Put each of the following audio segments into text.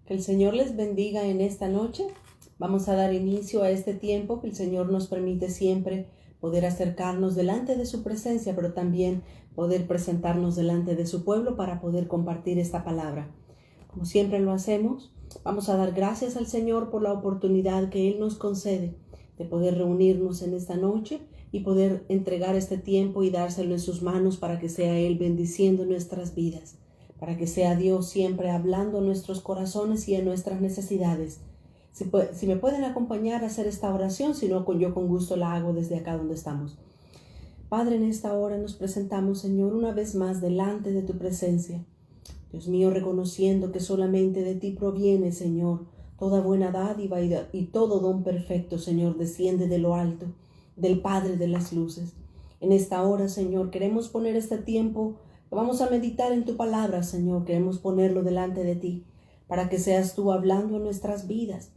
Que el Señor les bendiga en esta noche. Vamos a dar inicio a este tiempo que el Señor nos permite siempre poder acercarnos delante de su presencia, pero también poder presentarnos delante de su pueblo para poder compartir esta palabra. Como siempre lo hacemos, vamos a dar gracias al Señor por la oportunidad que Él nos concede de poder reunirnos en esta noche y poder entregar este tiempo y dárselo en sus manos para que sea Él bendiciendo nuestras vidas, para que sea Dios siempre hablando en nuestros corazones y en nuestras necesidades. Si me pueden acompañar a hacer esta oración, si no, yo con gusto la hago desde acá donde estamos. Padre, en esta hora nos presentamos, Señor, una vez más delante de tu presencia. Dios mío, reconociendo que solamente de ti proviene, Señor, toda buena dádiva y todo don perfecto, Señor, desciende de lo alto, del Padre de las luces. En esta hora, Señor, queremos poner este tiempo, vamos a meditar en tu palabra, Señor, queremos ponerlo delante de ti, para que seas tú hablando en nuestras vidas,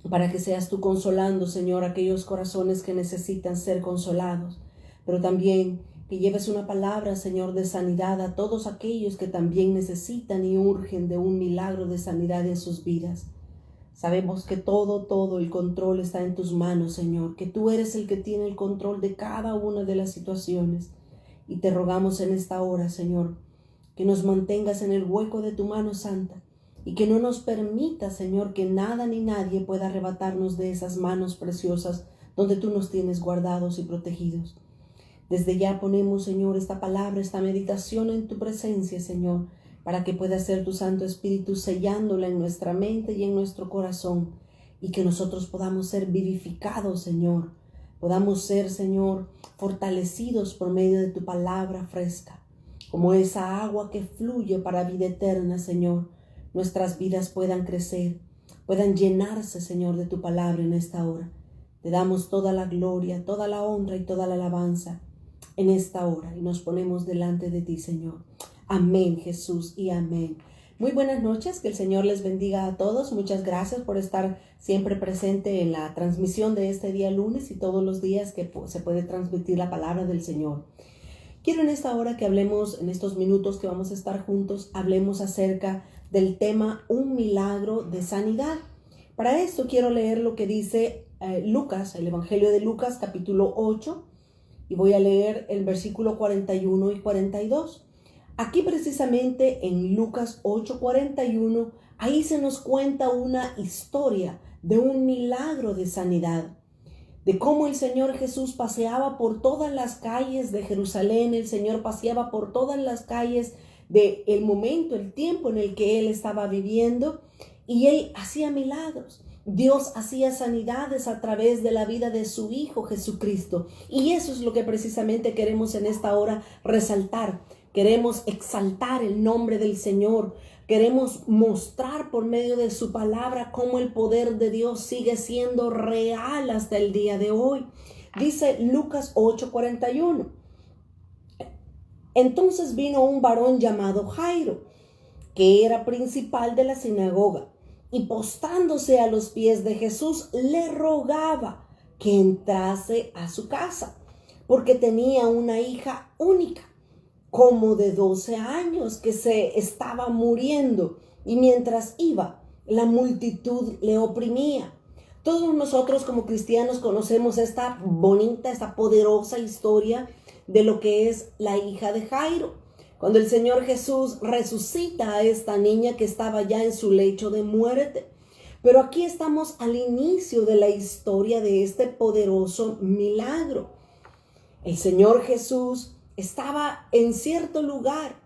para que seas tú consolando, Señor, aquellos corazones que necesitan ser consolados, pero también que lleves una palabra, Señor, de sanidad a todos aquellos que también necesitan y urgen de un milagro de sanidad en sus vidas. Sabemos que todo el control está en tus manos, Señor, que tú eres el que tiene el control de cada una de las situaciones. Y te rogamos en esta hora, Señor, que nos mantengas en el hueco de tu mano santa y que no nos permita, Señor, que nada ni nadie pueda arrebatarnos de esas manos preciosas donde tú nos tienes guardados y protegidos. Desde ya ponemos, Señor, esta palabra, esta meditación en tu presencia, Señor, para que pueda ser tu Santo Espíritu sellándola en nuestra mente y en nuestro corazón, y que nosotros podamos ser vivificados, Señor. Podamos ser, Señor, fortalecidos por medio de tu palabra fresca, como esa agua que fluye para vida eterna, Señor. Nuestras vidas puedan crecer, puedan llenarse, Señor, de tu palabra en esta hora. Te damos toda la gloria, toda la honra y toda la alabanza en esta hora y nos ponemos delante de ti, Señor. Amén, Jesús, y amén. Muy buenas noches, que el Señor les bendiga a todos. Muchas gracias por estar siempre presente en la transmisión de este día lunes y todos los días que se puede transmitir la palabra del Señor. Quiero en esta hora que hablemos, en estos minutos que vamos a estar juntos, hablemos acerca del tema un milagro de sanidad. Para esto quiero leer lo que dice Lucas, el Evangelio de Lucas, capítulo 8, y voy a leer el versículo 41 y 42. Aquí precisamente en Lucas 8:41, ahí se nos cuenta una historia de un milagro de sanidad, de cómo el Señor Jesús paseaba por todas las calles de Jerusalén. El Señor paseaba por todas las calles del momento, el tiempo en el que Él estaba viviendo, y Él hacía milagros. Dios hacía sanidades a través de la vida de su Hijo Jesucristo. Y eso es lo que precisamente queremos en esta hora resaltar. Queremos exaltar el nombre del Señor. Queremos mostrar por medio de su palabra cómo el poder de Dios sigue siendo real hasta el día de hoy. Dice Lucas 8:41. Entonces vino un varón llamado Jairo, que era principal de la sinagoga, y postrándose a los pies de Jesús, le rogaba que entrase a su casa, porque tenía una hija única, como de 12 años, que se estaba muriendo, y mientras iba, la multitud le oprimía. Todos nosotros como cristianos conocemos esta bonita, esta poderosa historia de lo que es la hija de Jairo. Cuando el Señor Jesús resucita a esta niña que estaba ya en su lecho de muerte. Pero aquí estamos al inicio de la historia de este poderoso milagro. El Señor Jesús estaba en cierto lugar,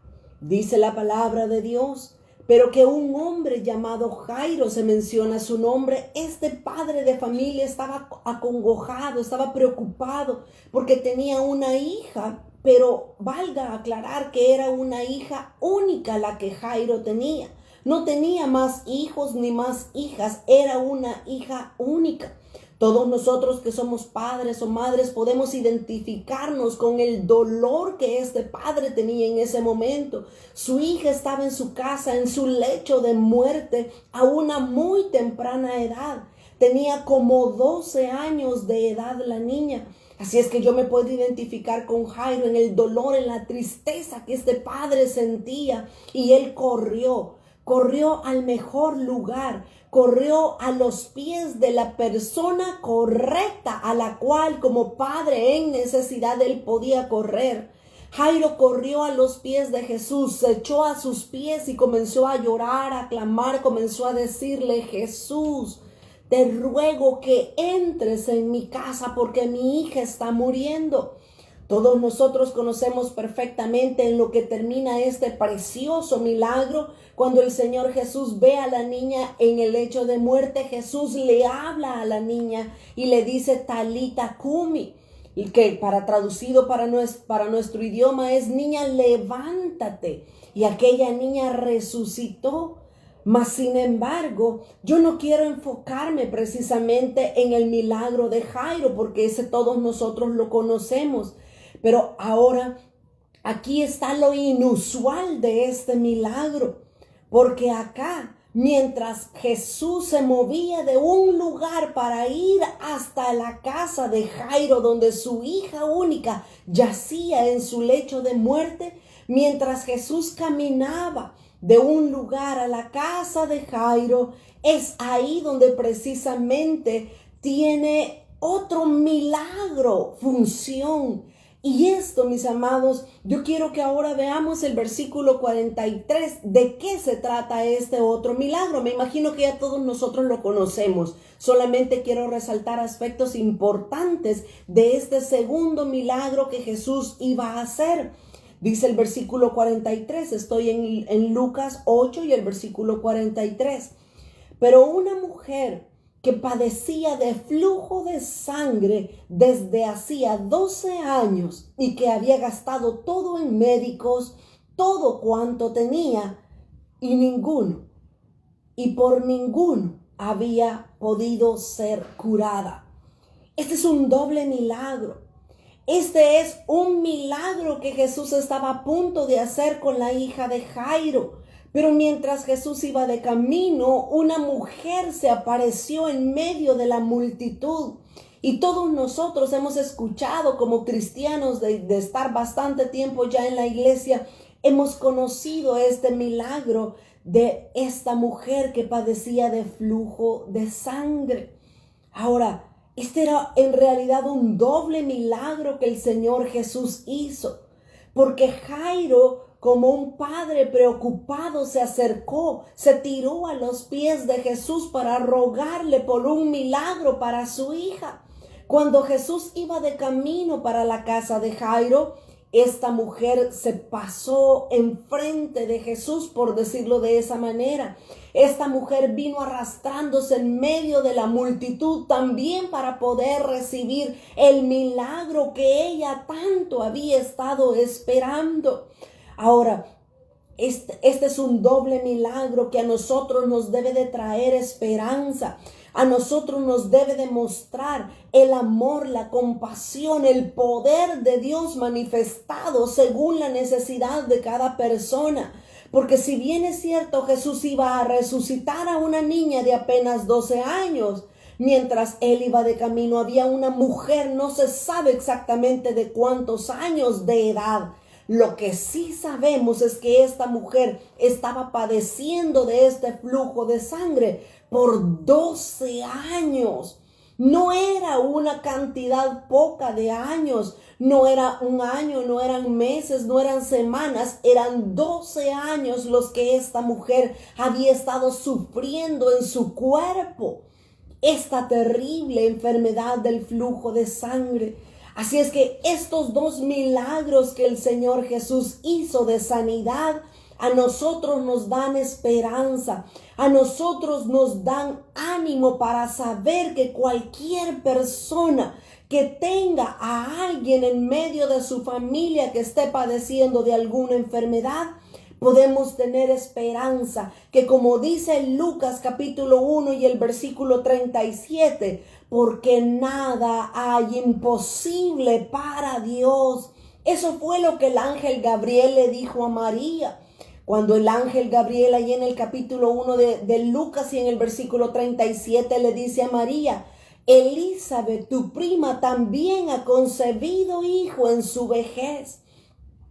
dice la palabra de Dios, pero que un hombre llamado Jairo, se menciona su nombre, este padre de familia estaba acongojado, estaba preocupado porque tenía una hija. Pero valga aclarar que era una hija única la que Jairo tenía. No tenía más hijos ni más hijas, era una hija única. Todos nosotros que somos padres o madres podemos identificarnos con el dolor que este padre tenía en ese momento. Su hija estaba en su casa, en su lecho de muerte, a una muy temprana edad. Tenía como 12 años de edad la niña. Así es que yo me puedo identificar con Jairo en el dolor, en la tristeza que este padre sentía. Y él corrió corrió al mejor lugar, corrió a los pies de la persona correcta a la cual como padre en necesidad él podía correr. Jairo corrió a los pies de Jesús, se echó a sus pies y comenzó a llorar, a clamar, comenzó a decirle: Jesús, te ruego que entres en mi casa porque mi hija está muriendo. Todos nosotros conocemos perfectamente en lo que termina este precioso milagro. Cuando el Señor Jesús ve a la niña en el lecho de muerte, Jesús le habla a la niña y le dice Talita Cumi, que traducido para nuestro idioma es: niña, levántate. Y aquella niña resucitó. Mas sin embargo, yo no quiero enfocarme precisamente en el milagro de Jairo, porque ese todos nosotros lo conocemos. Pero ahora aquí está lo inusual de este milagro, porque acá, mientras Jesús se movía de un lugar para ir hasta la casa de Jairo, donde su hija única yacía en su lecho de muerte, mientras Jesús caminaba de un lugar a la casa de Jairo, es ahí donde precisamente tiene otro milagro, función. Y esto, mis amados, yo quiero que ahora veamos el versículo 43. ¿De qué se trata este otro milagro? Me imagino que ya todos nosotros lo conocemos. Solamente quiero resaltar aspectos importantes de este segundo milagro que Jesús iba a hacer. Dice el versículo 43, estoy en Lucas 8 y el versículo 43. Pero una mujer que padecía de flujo de sangre desde hacía 12 años y que había gastado todo en médicos, todo cuanto tenía, y por ninguno había podido ser curada. Este es un doble milagro. Este es un milagro que Jesús estaba a punto de hacer con la hija de Jairo. Pero mientras Jesús iba de camino, una mujer se apareció en medio de la multitud. Y todos nosotros hemos escuchado como cristianos de estar bastante tiempo ya en la iglesia, hemos conocido este milagro de esta mujer que padecía de flujo de sangre. Ahora, este era en realidad un doble milagro que el Señor Jesús hizo, porque Jairo, como un padre preocupado, se acercó, se tiró a los pies de Jesús para rogarle por un milagro para su hija. Cuando Jesús iba de camino para la casa de Jairo, esta mujer se pasó enfrente de Jesús, por decirlo de esa manera. Esta mujer vino arrastrándose en medio de la multitud también para poder recibir el milagro que ella tanto había estado esperando. Ahora, este es un doble milagro que a nosotros nos debe de traer esperanza. A nosotros nos debe demostrar el amor, la compasión, el poder de Dios manifestado según la necesidad de cada persona. Porque si bien es cierto, Jesús iba a resucitar a una niña de apenas 12 años, mientras él iba de camino había una mujer, no se sabe exactamente de cuántos años de edad. Lo que sí sabemos es que esta mujer estaba padeciendo de este flujo de sangre por 12 años. No era una cantidad poca de años, no era un año, no eran meses, no eran semanas, eran 12 años los que esta mujer había estado sufriendo en su cuerpo esta terrible enfermedad del flujo de sangre. Así es que estos dos milagros que el Señor Jesús hizo de sanidad, a nosotros nos dan esperanza, a nosotros nos dan ánimo para saber que cualquier persona que tenga a alguien en medio de su familia que esté padeciendo de alguna enfermedad, podemos tener esperanza, que como dice Lucas capítulo 1 y el versículo 37, porque nada hay imposible para Dios. Eso fue lo que el ángel Gabriel le dijo a María. Cuando el ángel Gabriel ahí en el capítulo 1 de Lucas y en el versículo 37 le dice a María: Elizabeth, tu prima, también ha concebido hijo en su vejez.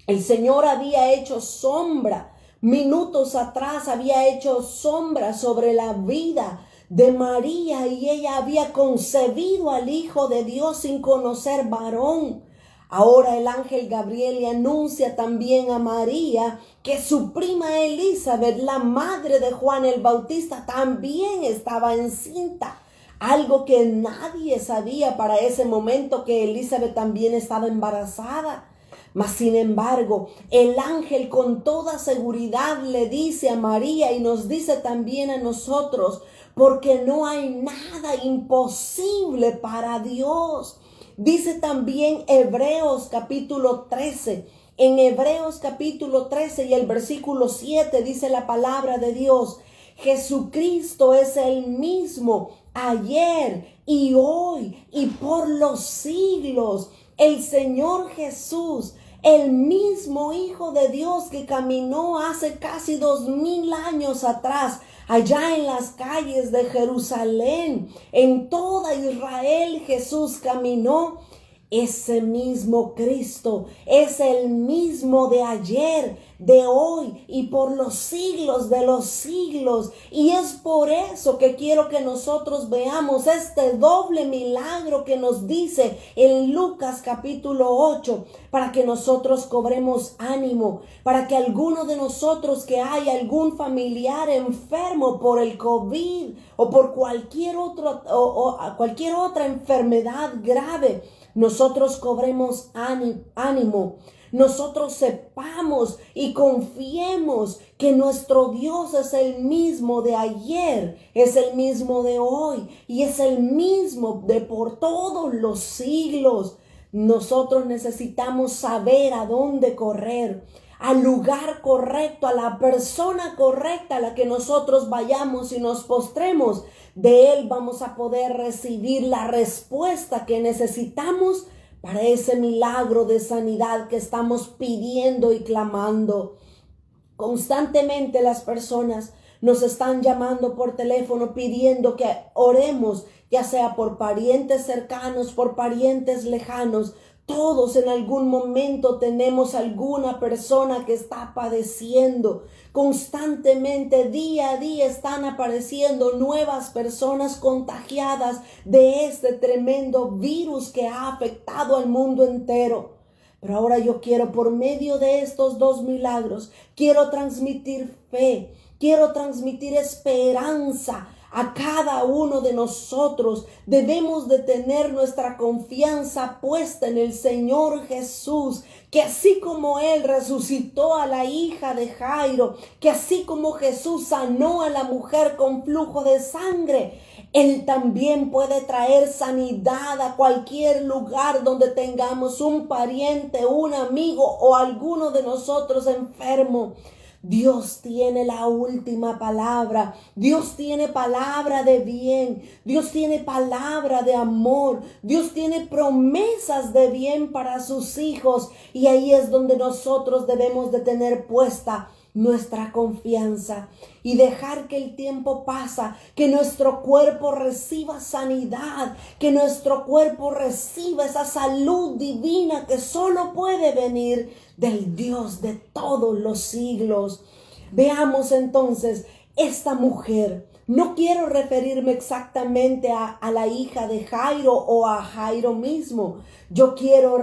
El Señor había hecho sombra minutos atrás había hecho sombra sobre la vida de María y ella había concebido al Hijo de Dios sin conocer varón. Ahora el ángel Gabriel le anuncia también a María que su prima Elizabeth, la madre de Juan el Bautista, también estaba encinta. Algo que nadie sabía para ese momento, que Elizabeth también estaba embarazada. Mas sin embargo, el ángel con toda seguridad le dice a María y nos dice también a nosotros, porque no hay nada imposible para Dios. Dice también Hebreos capítulo 13. En Hebreos capítulo 13 y el versículo 7 dice la palabra de Dios: Jesucristo es el mismo ayer y hoy y por los siglos. El Señor Jesús, el mismo Hijo de Dios que caminó hace casi 2000 años atrás, allá en las calles de Jerusalén, en toda Israel Jesús caminó. Ese mismo Cristo es el mismo de ayer, de hoy y por los siglos de los siglos. Y es por eso que quiero que nosotros veamos este doble milagro que nos dice en Lucas capítulo 8, para que nosotros cobremos ánimo, para que alguno de nosotros que haya algún familiar enfermo por el COVID o por cualquier otra enfermedad grave, nosotros cobremos ánimo, nosotros sepamos y confiemos que nuestro Dios es el mismo de ayer, es el mismo de hoy y es el mismo de por todos los siglos. Nosotros necesitamos saber a dónde correr, al lugar correcto, a la persona correcta a la que nosotros vayamos y nos postremos. De Él vamos a poder recibir la respuesta que necesitamos para ese milagro de sanidad que estamos pidiendo y clamando. Constantemente las personas nos están llamando por teléfono pidiendo que oremos, ya sea por parientes cercanos, por parientes lejanos. Todos en algún momento tenemos alguna persona que está padeciendo. Constantemente, día a día, están apareciendo nuevas personas contagiadas de este tremendo virus que ha afectado al mundo entero. Pero ahora yo quiero, por medio de estos dos milagros, quiero transmitir fe, quiero transmitir esperanza a cada uno de nosotros. Debemos de tener nuestra confianza puesta en el Señor Jesús, que así como Él resucitó a la hija de Jairo, que así como Jesús sanó a la mujer con flujo de sangre, Él también puede traer sanidad a cualquier lugar donde tengamos un pariente, un amigo o alguno de nosotros enfermo. Dios tiene la última palabra. Dios tiene palabra de bien. Dios tiene palabra de amor. Dios tiene promesas de bien para sus hijos. Y ahí es donde nosotros debemos de tener puesta nuestra confianza y dejar que el tiempo pasa, que nuestro cuerpo reciba sanidad, que nuestro cuerpo reciba esa salud divina que solo puede venir del Dios de todos los siglos. Veamos entonces esta mujer. No quiero referirme exactamente a la hija de Jairo o a Jairo mismo. Yo quiero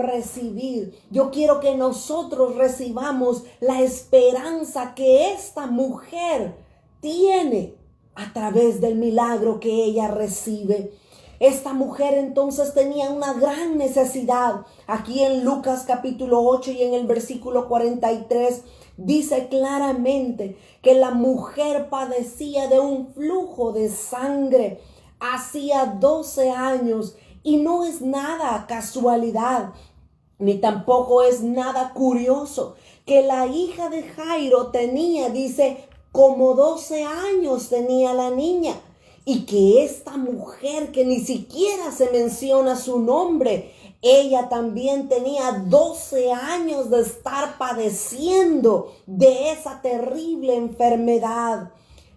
que nosotros recibamos la esperanza que esta mujer tiene a través del milagro que ella recibe. Esta mujer entonces tenía una gran necesidad. Aquí en Lucas capítulo 8 y en el versículo 43 dice claramente que la mujer padecía de un flujo de sangre hacía 12 años y no es nada casualidad, ni tampoco es nada curioso que la hija de Jairo tenía, dice, como 12 años tenía la niña. Y que esta mujer, que ni siquiera se menciona su nombre, ella también tenía 12 años de estar padeciendo de esa terrible enfermedad.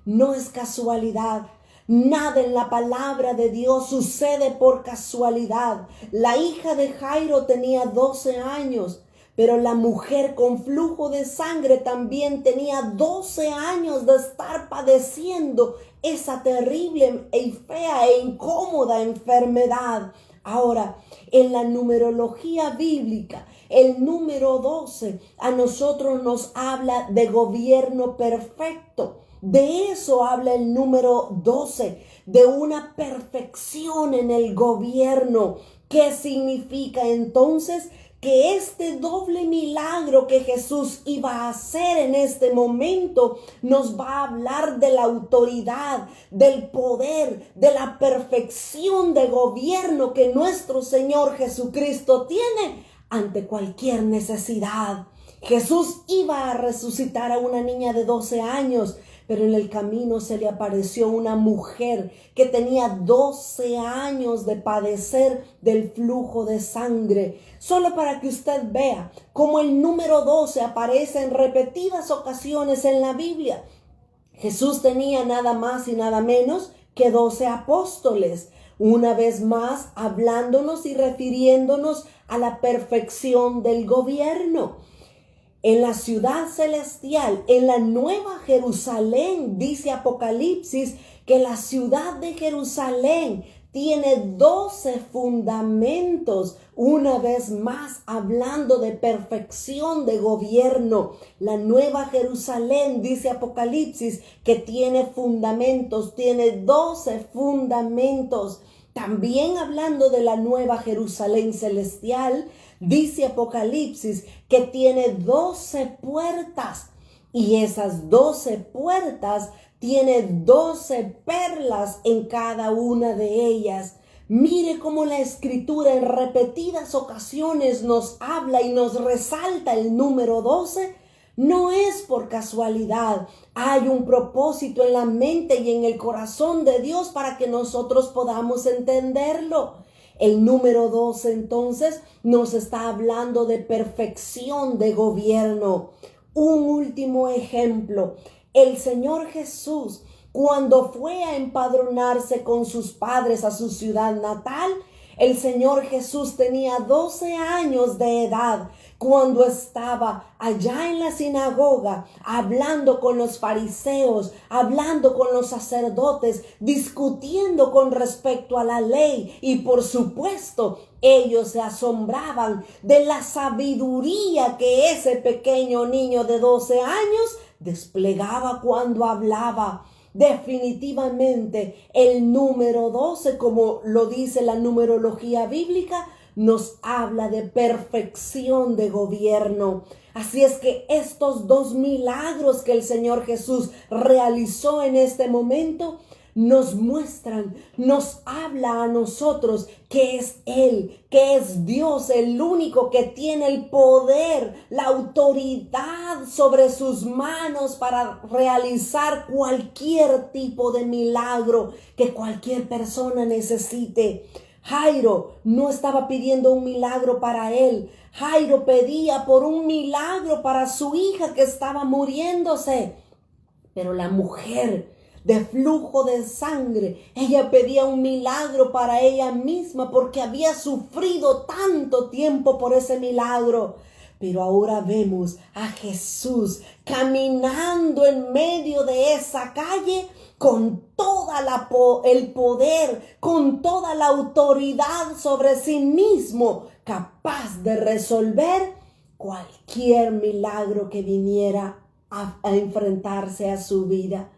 No es casualidad. Nada en la palabra de Dios sucede por casualidad. La hija de Jairo tenía 12 años, Pero la mujer con flujo de sangre también tenía 12 años de estar padeciendo esa terrible y fea e incómoda enfermedad. Ahora, en la numerología bíblica, el número 12 a nosotros nos habla de gobierno perfecto. De eso habla el número 12, de una perfección en el gobierno. ¿Qué significa entonces? Que este doble milagro que Jesús iba a hacer en este momento nos va a hablar de la autoridad, del poder, de la perfección de gobierno que nuestro Señor Jesucristo tiene ante cualquier necesidad. Jesús iba a resucitar a una niña de 12 años, pero en el camino se le apareció una mujer que tenía 12 años de padecer del flujo de sangre. Solo para que usted vea cómo el número 12 aparece en repetidas ocasiones en la Biblia. Jesús tenía nada más y nada menos que 12 apóstoles. Una vez más, hablándonos y refiriéndonos a la perfección del gobierno. En la ciudad celestial, en la nueva Jerusalén, dice Apocalipsis, que la ciudad de Jerusalén tiene 12 fundamentos, una vez más hablando de perfección de gobierno. La nueva Jerusalén, dice Apocalipsis, que tiene fundamentos, tiene 12 fundamentos. También hablando de la nueva Jerusalén celestial, dice Apocalipsis que tiene 12 puertas y esas 12 puertas tiene 12 perlas en cada una de ellas. Mire cómo la Escritura en repetidas ocasiones nos habla y nos resalta el número 12. No es por casualidad. Hay un propósito en la mente y en el corazón de Dios para que nosotros podamos entenderlo. El número 12 entonces nos está hablando de perfección de gobierno. Un último ejemplo. El Señor Jesús, cuando fue a empadronarse con sus padres a su ciudad natal, el Señor Jesús tenía 12 años de edad cuando estaba allá en la sinagoga hablando con los fariseos, hablando con los sacerdotes, discutiendo con respecto a la ley y por supuesto ellos se asombraban de la sabiduría que ese pequeño niño de 12 años desplegaba cuando hablaba. Definitivamente el número 12, como lo dice la numerología bíblica, nos habla de perfección de gobierno. Así es que estos dos milagros que el Señor Jesús realizó en este momento nos muestran, nos habla a nosotros que es Él, que es Dios, el único que tiene el poder, la autoridad sobre sus manos para realizar cualquier tipo de milagro que cualquier persona necesite. Jairo no estaba pidiendo un milagro para él. Jairo pedía por un milagro para su hija que estaba muriéndose. Pero la mujer de flujo de sangre, ella pedía un milagro para ella misma porque había sufrido tanto tiempo por ese milagro. Pero ahora vemos a Jesús caminando en medio de esa calle con toda el poder, con toda la autoridad sobre sí mismo, capaz de resolver cualquier milagro que viniera a enfrentarse a su vida.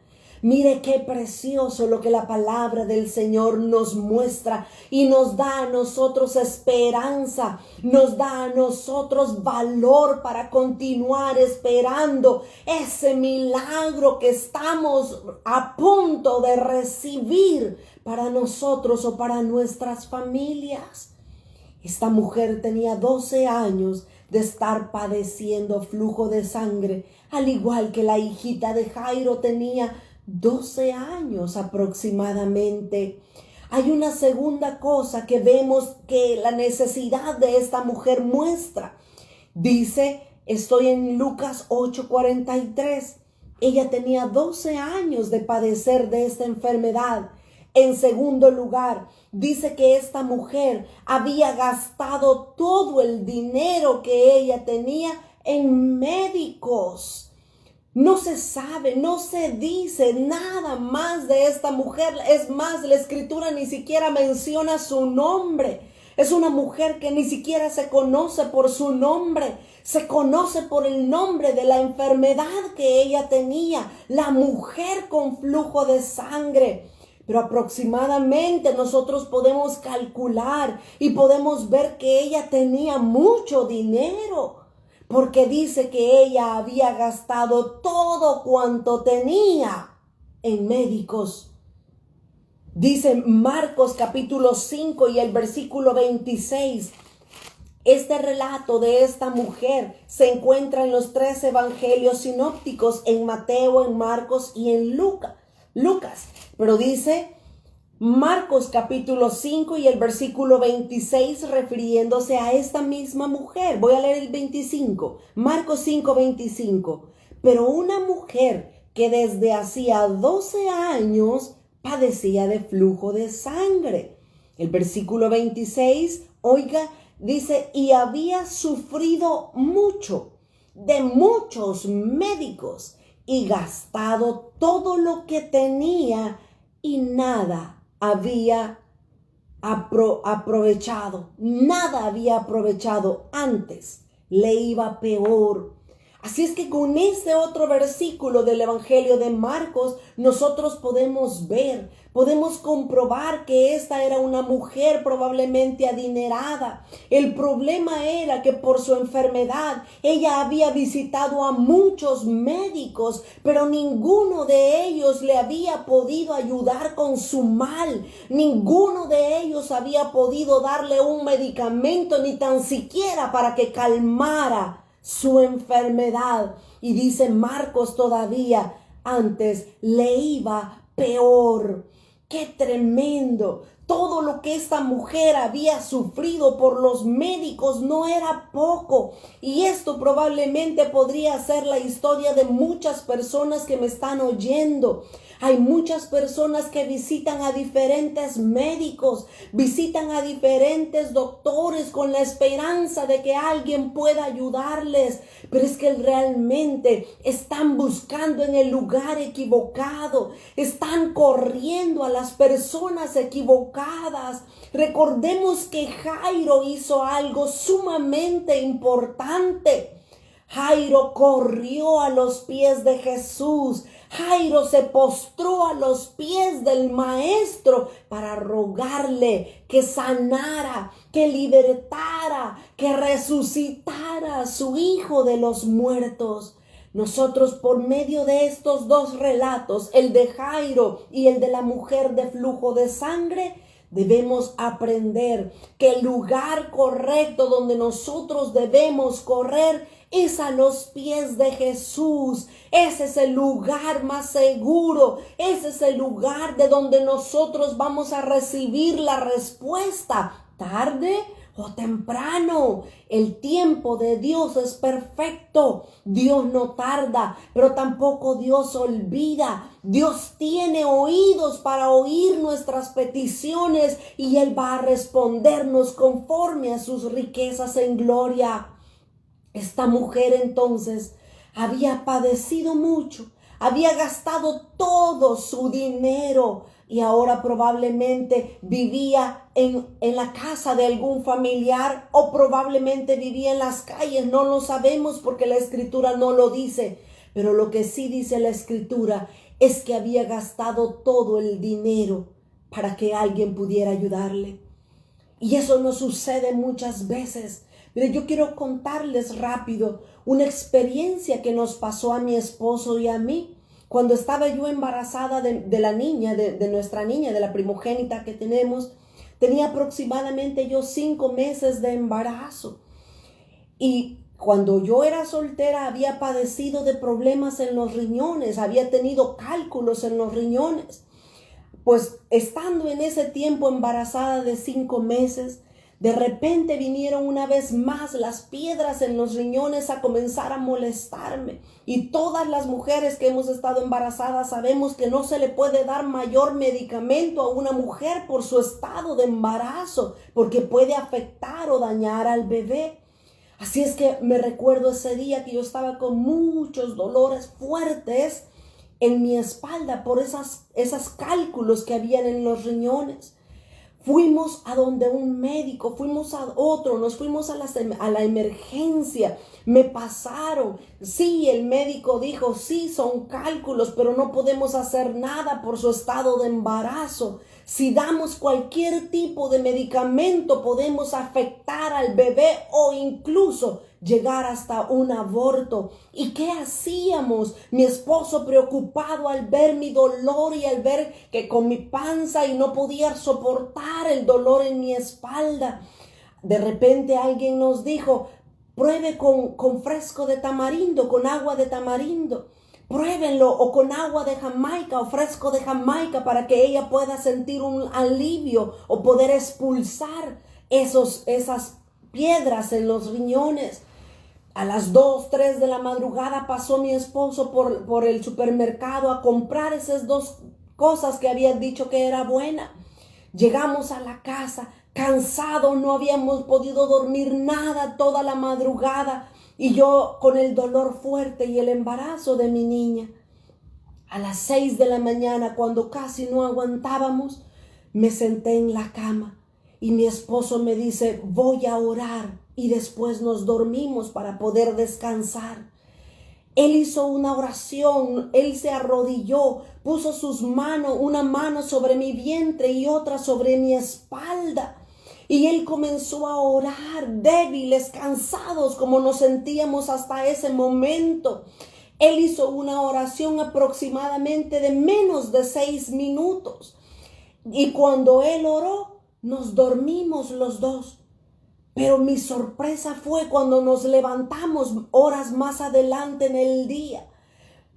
Mire qué precioso lo que la palabra del Señor nos muestra y nos da a nosotros esperanza, nos da a nosotros valor para continuar esperando ese milagro que estamos a punto de recibir para nosotros o para nuestras familias. Esta mujer tenía 12 años de estar padeciendo flujo de sangre, al igual que la hijita de Jairo tenía 12 años aproximadamente. Hay una segunda cosa que vemos que la necesidad de esta mujer muestra. Dice, estoy en Lucas 8:43. Ella tenía 12 años de padecer de esta enfermedad. En segundo lugar, dice que esta mujer había gastado todo el dinero que ella tenía en médicos. No se sabe, no se dice nada más de esta mujer. Es más, la escritura ni siquiera menciona su nombre. Es una mujer que ni siquiera se conoce por su nombre. Se conoce por el nombre de la enfermedad que ella tenía. La mujer con flujo de sangre. Pero aproximadamente nosotros podemos calcular y podemos ver que ella tenía mucho dinero, porque dice que ella había gastado todo cuanto tenía en médicos. Dice Marcos capítulo 5 y el versículo 26. Este relato de esta mujer se encuentra en los 3 evangelios sinópticos, en Mateo, en Marcos y en Lucas. Pero dice Marcos capítulo 5 y el versículo 26 refiriéndose a esta misma mujer. Voy a leer el 25. Marcos 5, 25. Pero una mujer que desde hacía 12 años padecía de flujo de sangre. El versículo 26, oiga, dice, y había sufrido mucho de muchos médicos y gastado todo lo que tenía y nada había aprovechado. Nada había aprovechado. Antes le iba peor. Así es que con este otro versículo del Evangelio de Marcos, nosotros podemos ver, podemos comprobar que esta era una mujer probablemente adinerada. El problema era que por su enfermedad ella había visitado a muchos médicos, pero ninguno de ellos le había podido ayudar con su mal. Ninguno de ellos había podido darle un medicamento, ni tan siquiera para que calmara su enfermedad. Y dice Marcos todavía, antes le iba peor. ¡Qué tremendo! Todo lo que esta mujer había sufrido por los médicos no era poco. Y esto probablemente podría ser la historia de muchas personas que me están oyendo. Hay muchas personas que visitan a diferentes médicos, visitan a diferentes doctores con la esperanza de que alguien pueda ayudarles, pero es que realmente están buscando en el lugar equivocado, están corriendo a las personas equivocadas. Recordemos que Jairo hizo algo sumamente importante. Jairo corrió a los pies de Jesús. Jairo se postró a los pies del Maestro para rogarle que sanara, que libertara, que resucitara a su hijo de los muertos. Nosotros, por medio de estos dos relatos, el de Jairo y el de la mujer de flujo de sangre, debemos aprender que el lugar correcto donde nosotros debemos correr es a los pies de Jesús. Ese es el lugar más seguro. Ese es el lugar de donde nosotros vamos a recibir la respuesta, tarde o temprano. El tiempo de Dios es perfecto. Dios no tarda, pero tampoco Dios olvida. Dios tiene oídos para oír nuestras peticiones y Él va a respondernos conforme a sus riquezas en gloria. Esta mujer entonces había padecido mucho, había gastado todo su dinero y ahora probablemente vivía en la casa de algún familiar o probablemente vivía en las calles. No lo sabemos porque la escritura no lo dice, pero lo que sí dice la escritura es que había gastado todo el dinero para que alguien pudiera ayudarle. Y eso no sucede muchas veces. Pero yo quiero contarles rápido una experiencia que nos pasó a mi esposo y a mí cuando estaba yo embarazada de la niña, de nuestra niña, de la primogénita que tenemos. Tenía aproximadamente yo 5 meses de embarazo. Y cuando yo era soltera había padecido de problemas en los riñones, había tenido cálculos en los riñones. Pues estando en ese tiempo embarazada de 5 meses, De repente vinieron una vez más las piedras en los riñones a comenzar a molestarme. Y todas las mujeres que hemos estado embarazadas sabemos que no se le puede dar mayor medicamento a una mujer por su estado de embarazo, porque puede afectar o dañar al bebé. Así es que me recuerdo ese día que yo estaba con muchos dolores fuertes en mi espalda por esos cálculos que habían en los riñones. Fuimos a donde un médico, fuimos a otro, nos fuimos a la emergencia, me pasaron. Sí, el médico dijo, sí, son cálculos, pero no podemos hacer nada por su estado de embarazo. Si damos cualquier tipo de medicamento, podemos afectar al bebé o incluso llegar hasta un aborto. ¿Y qué hacíamos? Mi esposo preocupado al ver mi dolor y al ver que con mi panza y no podía soportar el dolor en mi espalda. De repente alguien nos dijo, pruebe con fresco de tamarindo, con agua de tamarindo. Pruébenlo o con agua de Jamaica o fresco de Jamaica para que ella pueda sentir un alivio o poder expulsar esas piedras en los riñones. A las 2, 3 de la madrugada pasó mi esposo por el supermercado a comprar esas 2 cosas que había dicho que era buena. Llegamos a la casa cansados, no habíamos podido dormir nada toda la madrugada y yo con el dolor fuerte y el embarazo de mi niña. A las 6 de la mañana, cuando casi no aguantábamos, me senté en la cama y mi esposo me dice, voy a orar y después nos dormimos para poder descansar. Él hizo una oración, él se arrodilló, puso sus manos, una mano sobre mi vientre y otra sobre mi espalda. Y él comenzó a orar, débiles, cansados, como nos sentíamos hasta ese momento. Él hizo una oración aproximadamente de menos de 6 minutos. Y cuando él oró, nos dormimos los dos. Pero mi sorpresa fue cuando nos levantamos horas más adelante en el día.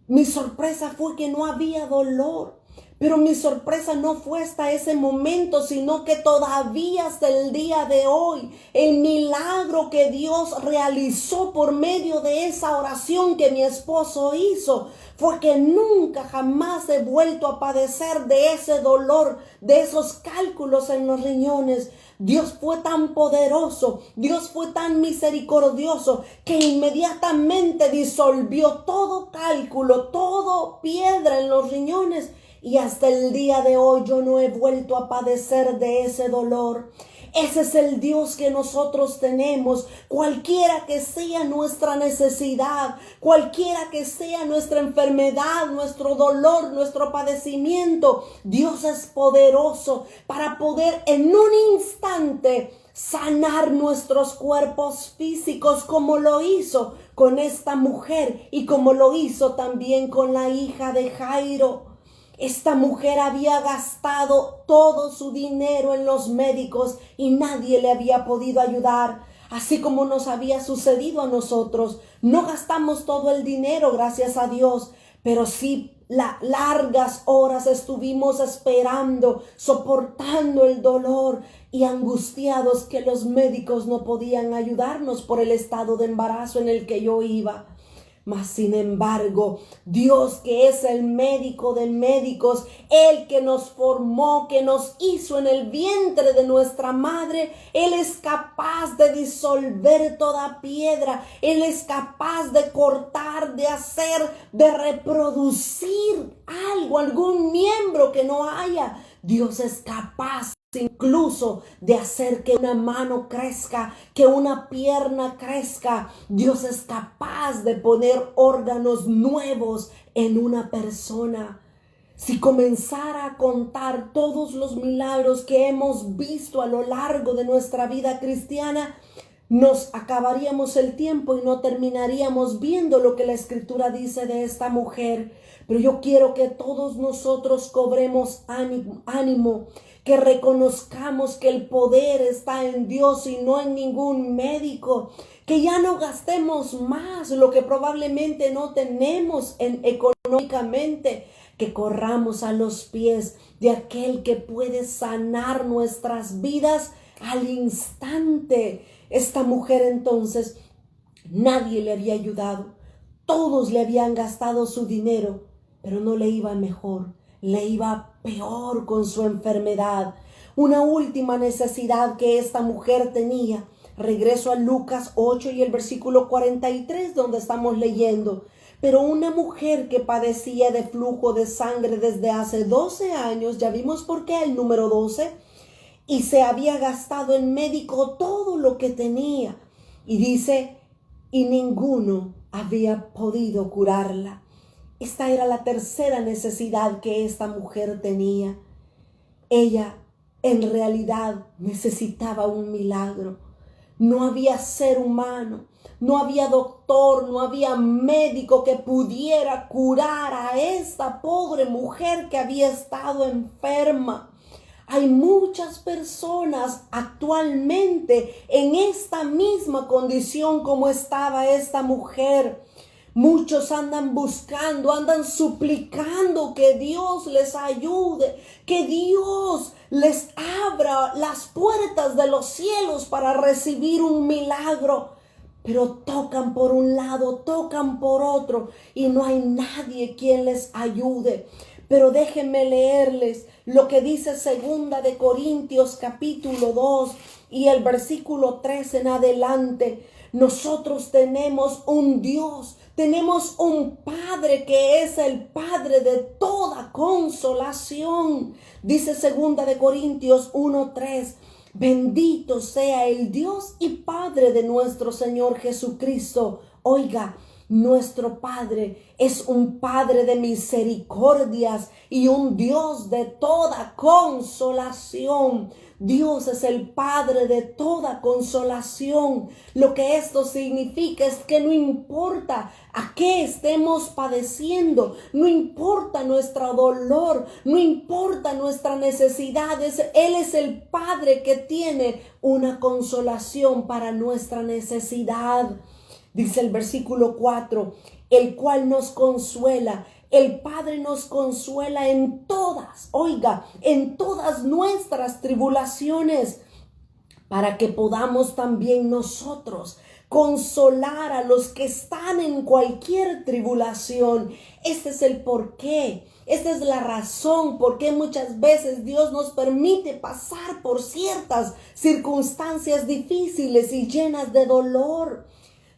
Mi sorpresa fue que no había dolor. Pero mi sorpresa no fue hasta ese momento, sino que todavía hasta el día de hoy, el milagro que Dios realizó por medio de esa oración que mi esposo hizo, fue que nunca jamás he vuelto a padecer de ese dolor, de esos cálculos en los riñones. Dios fue tan poderoso, Dios fue tan misericordioso que inmediatamente disolvió todo cálculo, todo piedra en los riñones. Y hasta el día de hoy yo no he vuelto a padecer de ese dolor. Ese es el Dios que nosotros tenemos. Cualquiera que sea nuestra necesidad, cualquiera que sea nuestra enfermedad, nuestro dolor, nuestro padecimiento, Dios es poderoso para poder en un instante sanar nuestros cuerpos físicos, como lo hizo con esta mujer y como lo hizo también con la hija de Jairo. Esta mujer había gastado todo su dinero en los médicos y nadie le había podido ayudar, así como nos había sucedido a nosotros. No gastamos todo el dinero, gracias a Dios, pero sí largas horas estuvimos esperando, soportando el dolor y angustiados que los médicos no podían ayudarnos por el estado de embarazo en el que yo iba. Mas sin embargo, Dios, que es el médico de médicos, el que nos formó, que nos hizo en el vientre de nuestra madre, Él es capaz de disolver toda piedra. Él es capaz de cortar, de hacer, de reproducir algo, algún miembro que no haya. Dios es capaz incluso de hacer que una mano crezca, que una pierna crezca. Dios es capaz de poner órganos nuevos en una persona. Si comenzara a contar todos los milagros que hemos visto a lo largo de nuestra vida cristiana, nos acabaríamos el tiempo y no terminaríamos viendo lo que la Escritura dice de esta mujer. Pero yo quiero que todos nosotros cobremos ánimo, que reconozcamos que el poder está en Dios y no en ningún médico, que ya no gastemos más lo que probablemente no tenemos económicamente, que corramos a los pies de aquel que puede sanar nuestras vidas Al instante, esta mujer entonces, nadie le había ayudado. Todos le habían gastado su dinero, pero no le iba mejor, le iba peor con su enfermedad. Una última necesidad que esta mujer tenía. Regreso a Lucas 8 y el versículo 43, donde estamos leyendo. Pero una mujer que padecía de flujo de sangre desde hace 12 años, ya vimos por qué el número 12, y se había gastado en médico todo lo que tenía. Y dice, y ninguno había podido curarla. Esta era la tercera necesidad que esta mujer tenía. Ella en realidad necesitaba un milagro. No había ser humano, no había doctor, no había médico que pudiera curar a esta pobre mujer que había estado enferma. Hay muchas personas actualmente en esta misma condición como estaba esta mujer. Muchos andan buscando, andan suplicando que Dios les ayude, que Dios les abra las puertas de los cielos para recibir un milagro. Pero tocan por un lado, tocan por otro y no hay nadie quien les ayude. Pero déjenme leerles lo que dice 2 de Corintios capítulo 2 y el versículo 3 en adelante. Nosotros tenemos un Dios, tenemos un Padre que es el Padre de toda consolación. Dice 2 de Corintios 1:3. Bendito sea el Dios y Padre de nuestro Señor Jesucristo. Oiga, nuestro Padre es un Padre de misericordias y un Dios de toda consolación. Dios es el Padre de toda consolación. Lo que esto significa es que no importa a qué estemos padeciendo, no importa nuestro dolor, no importa nuestras necesidades, Él es el Padre que tiene una consolación para nuestra necesidad. Dice el versículo 4, el cual nos consuela. El Padre nos consuela en todas, oiga, en todas nuestras tribulaciones, para que podamos también nosotros consolar a los que están en cualquier tribulación. Este es el porqué. Esta es la razón por qué muchas veces Dios nos permite pasar por ciertas circunstancias difíciles y llenas de dolor.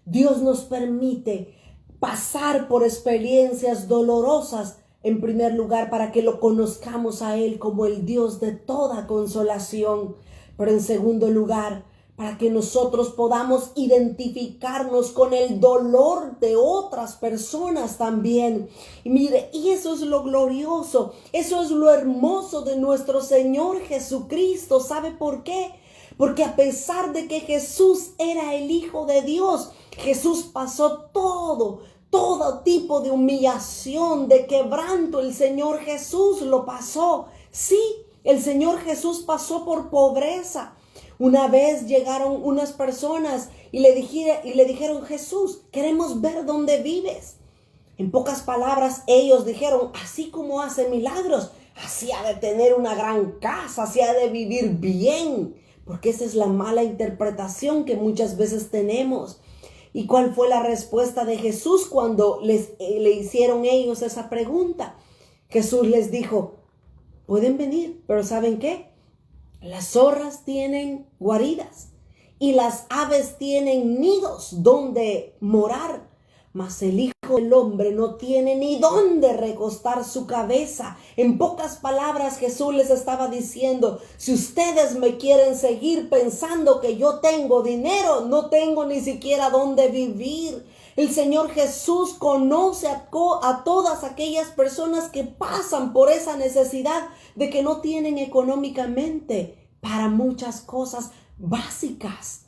Dios nos permite pasar por experiencias dolorosas, en primer lugar, para que lo conozcamos a Él como el Dios de toda consolación. Pero en segundo lugar, para que nosotros podamos identificarnos con el dolor de otras personas también. Y mire, y eso es lo glorioso, eso es lo hermoso de nuestro Señor Jesucristo. ¿Sabe por qué? Porque a pesar de que Jesús era el Hijo de Dios, Jesús pasó todo tipo de humillación, de quebranto. El Señor Jesús lo pasó. Sí, el Señor Jesús pasó por pobreza. Una vez llegaron unas personas y le dijeron, Jesús, queremos ver dónde vives. En pocas palabras, ellos dijeron, así como hace milagros, así ha de tener una gran casa, así ha de vivir bien. Porque esa es la mala interpretación que muchas veces tenemos. ¿Y cuál fue la respuesta de Jesús cuando le hicieron ellos esa pregunta? Jesús les dijo, pueden venir, pero ¿saben qué? Las zorras tienen guaridas y las aves tienen nidos donde morar, mas el Hijo del Hombre no tiene ni dónde recostar su cabeza. En pocas palabras, Jesús les estaba diciendo, si ustedes me quieren seguir pensando que yo tengo dinero, no tengo ni siquiera dónde vivir. El Señor Jesús conoce a todas aquellas personas que pasan por esa necesidad de que no tienen económicamente para muchas cosas básicas.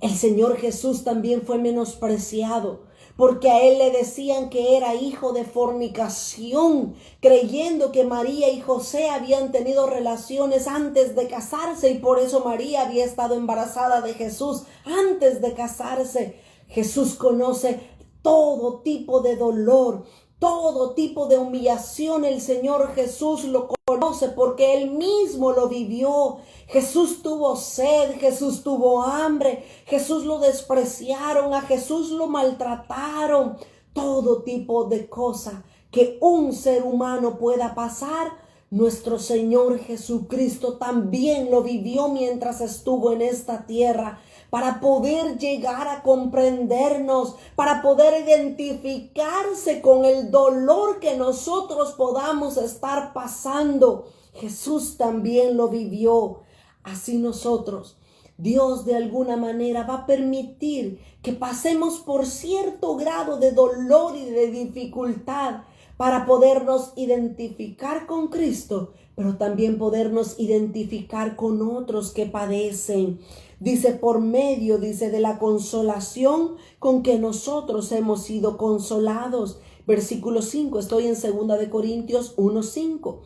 El Señor Jesús también fue menospreciado, porque a Él le decían que era hijo de fornicación, creyendo que María y José habían tenido relaciones antes de casarse y por eso María había estado embarazada de Jesús antes de casarse. Jesús conoce todo tipo de dolor, todo tipo de humillación. El Señor Jesús lo conoce porque Él mismo lo vivió. Jesús tuvo sed, Jesús tuvo hambre, Jesús lo despreciaron, a Jesús lo maltrataron. Todo tipo de cosas que un ser humano pueda pasar, nuestro Señor Jesucristo también lo vivió mientras estuvo en esta tierra, para poder llegar a comprendernos, para poder identificarse con el dolor que nosotros podamos estar pasando. Jesús también lo vivió. Así nosotros, Dios de alguna manera va a permitir que pasemos por cierto grado de dolor y de dificultad para podernos identificar con Cristo, pero también podernos identificar con otros que padecen. Dice, por medio, dice, de la consolación con que nosotros hemos sido consolados. Versículo 5, estoy en 2 de Corintios 1:5.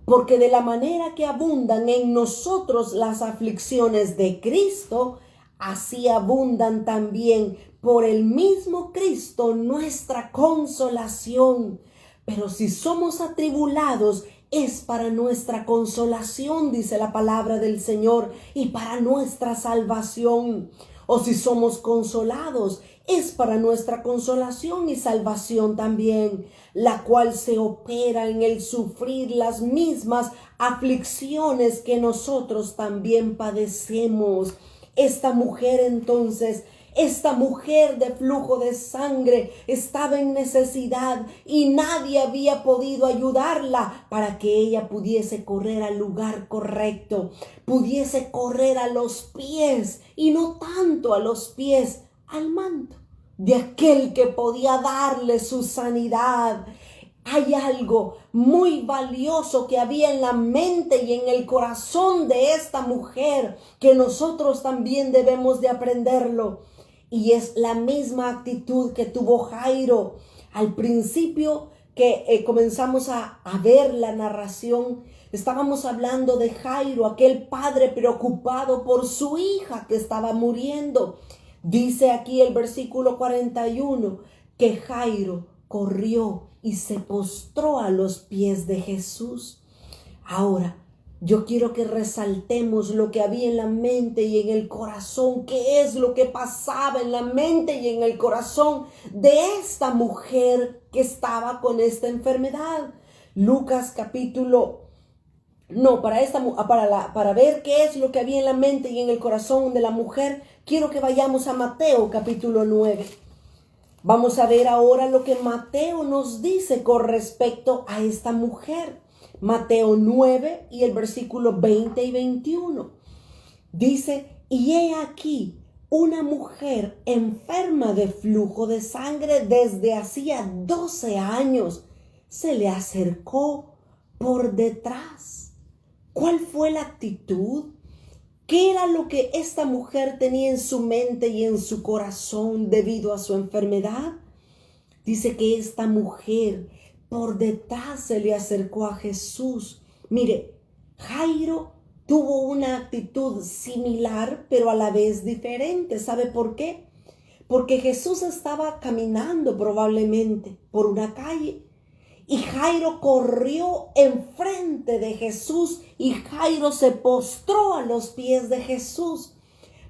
Porque de la manera que abundan en nosotros las aflicciones de Cristo, así abundan también por el mismo Cristo nuestra consolación. Pero si somos atribulados, es para nuestra consolación, dice la palabra del Señor, y para nuestra salvación. O si somos consolados, es para nuestra consolación y salvación también, la cual se opera en el sufrir las mismas aflicciones que nosotros también padecemos. Esta mujer entonces, esta mujer de flujo de sangre estaba en necesidad y nadie había podido ayudarla para que ella pudiese correr al lugar correcto, pudiese correr a los pies y no tanto a los pies, al manto de aquel que podía darle su sanidad. Hay algo muy valioso que había en la mente y en el corazón de esta mujer que nosotros también debemos de aprenderlo. Y es la misma actitud que tuvo Jairo. Al principio que comenzamos a ver la narración, estábamos hablando de Jairo, aquel padre preocupado por su hija que estaba muriendo. Dice aquí el versículo 41 que Jairo corrió y se postró a los pies de Jesús. Ahora, yo quiero que resaltemos lo que había en la mente y en el corazón. ¿Qué es lo que pasaba en la mente y en el corazón de esta mujer que estaba con esta enfermedad? Lucas capítulo... para ver qué es lo que había en la mente y en el corazón de la mujer, quiero que vayamos a Mateo capítulo 9. Vamos a ver ahora lo que Mateo nos dice con respecto a esta mujer. Mateo 9 y el versículo 20 y 21. Dice, y he aquí una mujer enferma de flujo de sangre desde hacía 12 años. Se le acercó por detrás. ¿Cuál fue la actitud? ¿Qué era lo que esta mujer tenía en su mente y en su corazón debido a su enfermedad? Dice que esta mujer por detrás se le acercó a Jesús. Mire, Jairo tuvo una actitud similar, pero a la vez diferente. ¿Sabe por qué? Porque Jesús estaba caminando probablemente por una calle y Jairo corrió enfrente de Jesús y Jairo se postró a los pies de Jesús.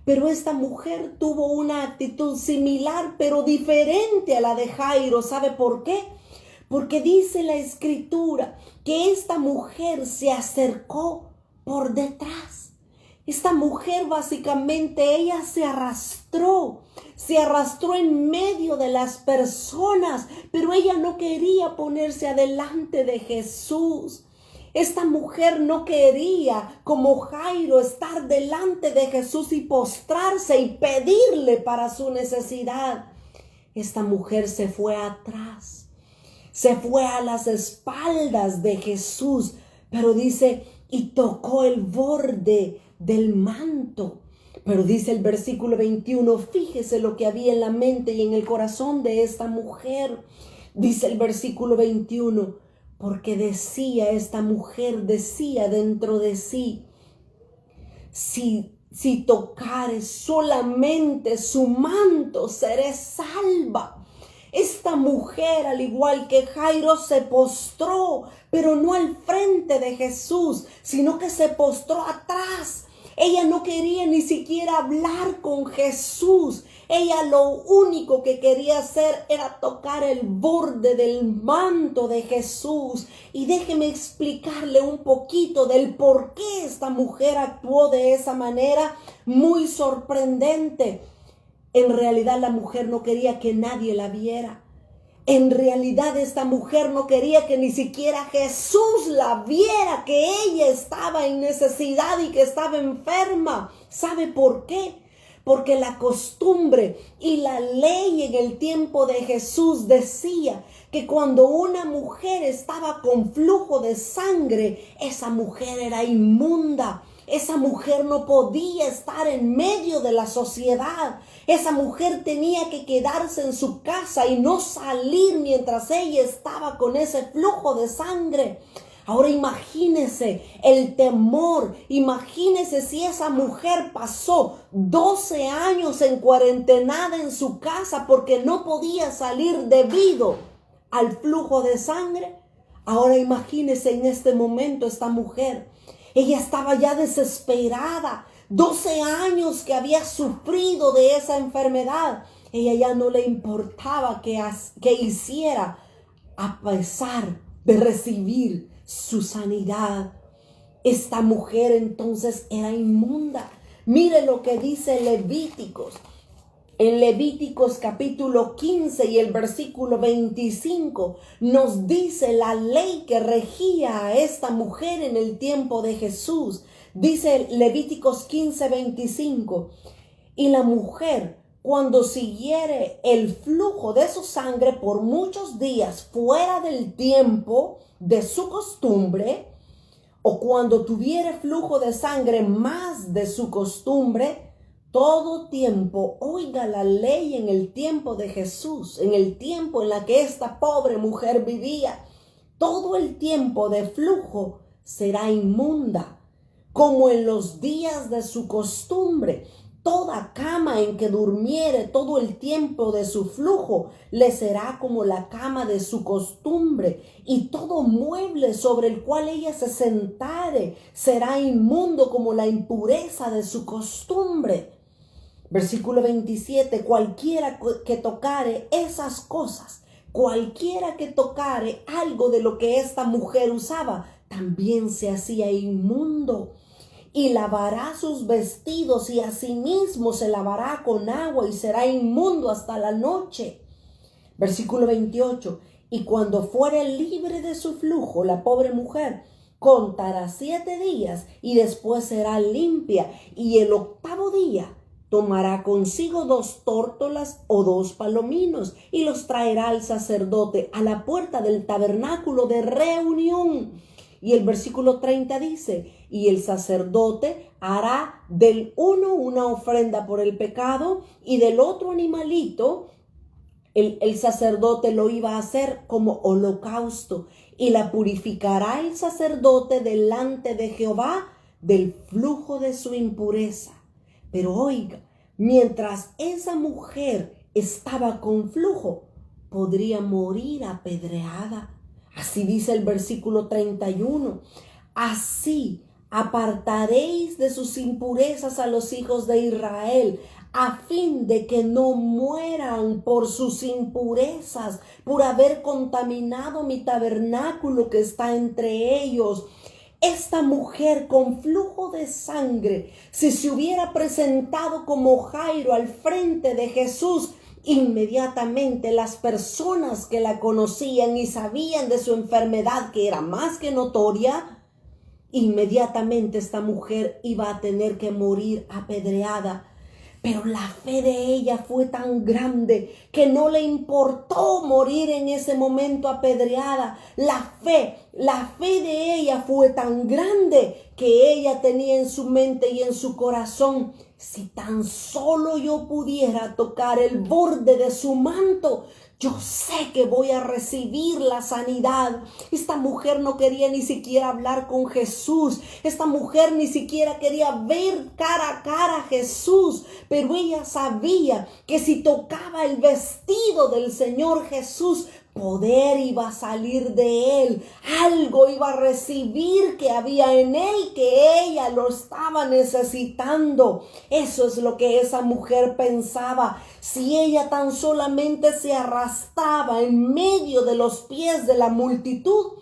Pero esta mujer tuvo una actitud similar, pero diferente a la de Jairo. ¿Sabe por qué? Porque dice la Escritura que esta mujer se acercó por detrás. Esta mujer básicamente ella se arrastró en medio de las personas, pero ella no quería ponerse adelante de Jesús. Esta mujer no quería, como Jairo, estar delante de Jesús y postrarse y pedirle para su necesidad. Esta mujer se fue atrás, se fue a las espaldas de Jesús, pero dice, y tocó el borde del manto. Pero dice el versículo 21, fíjese lo que había en la mente y en el corazón de esta mujer. Dice el versículo 21, porque esta mujer decía dentro de sí, si tocare solamente su manto, seré salva. Esta mujer, al igual que Jairo, se postró pero no al frente de Jesús, sino que se postró atrás. Ella no quería ni siquiera hablar con Jesús. Ella lo único que quería hacer era tocar el borde del manto de Jesús. Y déjeme explicarle un poquito del por qué esta mujer actuó de esa manera muy sorprendente. En realidad la mujer no quería que nadie la viera. En realidad esta mujer no quería que ni siquiera Jesús la viera, que ella estaba en necesidad y que estaba enferma. ¿Sabe por qué? Porque la costumbre y la ley en el tiempo de Jesús decía que cuando una mujer estaba con flujo de sangre, esa mujer era inmunda. Esa mujer no podía estar en medio de la sociedad. Esa mujer tenía que quedarse en su casa y no salir mientras ella estaba con ese flujo de sangre. Ahora imagínese el temor, imagínese si esa mujer pasó 12 años en cuarentenada en su casa porque no podía salir debido al flujo de sangre. Ahora imagínese en este momento esta mujer. Ella estaba ya desesperada, 12 años que había sufrido de esa enfermedad. Ella ya no le importaba que hiciera a pesar de recibir su sanidad. Esta mujer entonces era inmunda. Mire lo que dice Levíticos. En Levíticos capítulo 15 y el versículo 25 nos dice la ley que regía a esta mujer en el tiempo de Jesús. Dice Levíticos 15, 25. Y la mujer, cuando siguiere el flujo de su sangre por muchos días fuera del tiempo de su costumbre, o cuando tuviere flujo de sangre más de su costumbre, todo tiempo, oiga la ley en el tiempo de Jesús, en el tiempo en la que esta pobre mujer vivía, todo el tiempo de flujo será inmunda, como en los días de su costumbre. Toda cama en que durmiere todo el tiempo de su flujo le será como la cama de su costumbre, y todo mueble sobre el cual ella se sentare será inmundo como la impureza de su costumbre. Versículo 27, cualquiera que tocare esas cosas, cualquiera que tocare algo de lo que esta mujer usaba, también se hacía inmundo. Y lavará sus vestidos y asimismo se lavará con agua y será inmundo hasta la noche. Versículo 28, y cuando fuere libre de su flujo, la pobre mujer contará 7 días y después será limpia, y el 8º día tomará consigo 2 tórtolas o 2 palominos y los traerá al sacerdote a la puerta del tabernáculo de reunión. Y el versículo 30 dice, y el sacerdote hará del uno una ofrenda por el pecado y del otro animalito, el sacerdote lo iba a hacer como holocausto, y la purificará el sacerdote delante de Jehová del flujo de su impureza. Pero oiga, mientras esa mujer estaba con flujo, podría morir apedreada. Así dice el versículo 31. Así apartaréis de sus impurezas a los hijos de Israel, a fin de que no mueran por sus impurezas, por haber contaminado mi tabernáculo que está entre ellos. Esta mujer con flujo de sangre, si se hubiera presentado como Jairo al frente de Jesús, inmediatamente las personas que la conocían y sabían de su enfermedad, que era más que notoria, inmediatamente esta mujer iba a tener que morir apedreada. Pero la fe de ella fue tan grande que no le importó morir en ese momento apedreada. La fe de ella fue tan grande que ella tenía en su mente y en su corazón: si tan solo yo pudiera tocar el borde de su manto, yo sé que voy a recibir la sanidad. Esta mujer no quería ni siquiera hablar con Jesús. Esta mujer ni siquiera quería ver cara a cara a Jesús. Pero ella sabía que si tocaba el vestido del Señor Jesús, poder iba a salir de él, algo iba a recibir que había en él, que ella lo estaba necesitando. Eso es lo que esa mujer pensaba. Si ella tan solamente se arrastraba en medio de los pies de la multitud,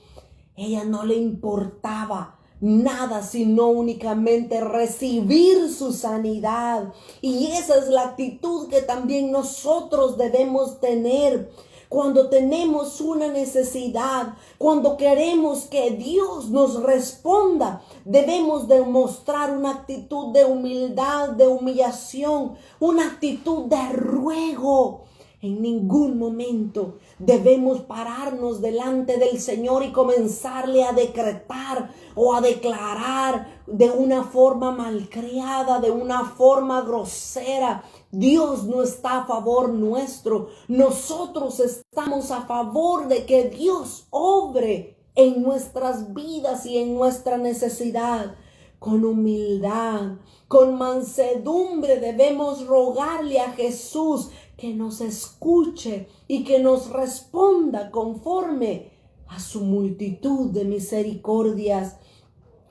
ella no le importaba nada sino únicamente recibir su sanidad. Y esa es la actitud que también nosotros debemos tener. Cuando tenemos una necesidad, cuando queremos que Dios nos responda, debemos demostrar una actitud de humildad, de humillación, una actitud de ruego. En ningún momento debemos pararnos delante del Señor y comenzarle a decretar o a declarar de una forma malcriada, de una forma grosera. Dios no está a favor nuestro. Nosotros estamos a favor de que Dios obre en nuestras vidas y en nuestra necesidad. Con humildad, con mansedumbre debemos rogarle a Jesús que nos escuche y que nos responda conforme a su multitud de misericordias.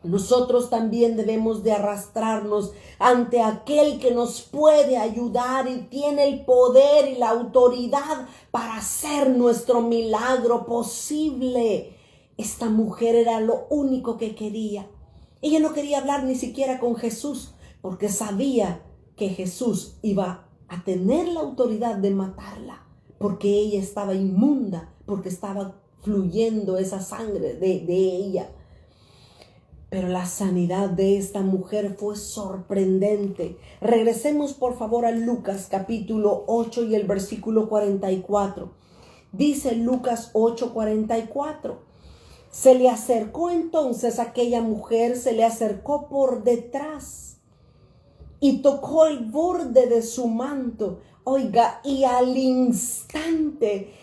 Nosotros también debemos de arrastrarnos ante aquel que nos puede ayudar y tiene el poder y la autoridad para hacer nuestro milagro posible. Esta mujer era lo único que quería. Ella no quería hablar ni siquiera con Jesús porque sabía que Jesús iba a tener la autoridad de matarla porque ella estaba inmunda, porque estaba fluyendo esa sangre de ella. Pero la sanidad de esta mujer fue sorprendente. Regresemos por favor a Lucas capítulo 8 y el versículo 44. Dice Lucas 8:44. Se le acercó entonces aquella mujer, se le acercó por detrás y tocó el borde de su manto. Oiga, y al instante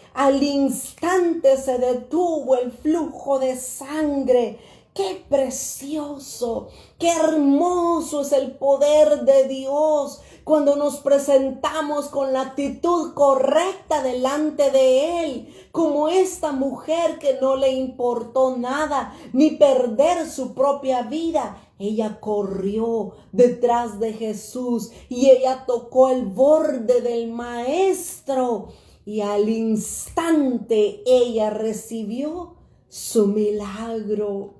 se detuvo el flujo de sangre. ¡Qué precioso! ¡Qué hermoso es el poder de Dios! Cuando nos presentamos con la actitud correcta delante de Él, como esta mujer que no le importó nada, ni perder su propia vida. Ella corrió detrás de Jesús y ella tocó el borde del Maestro. Y al instante ella recibió su milagro.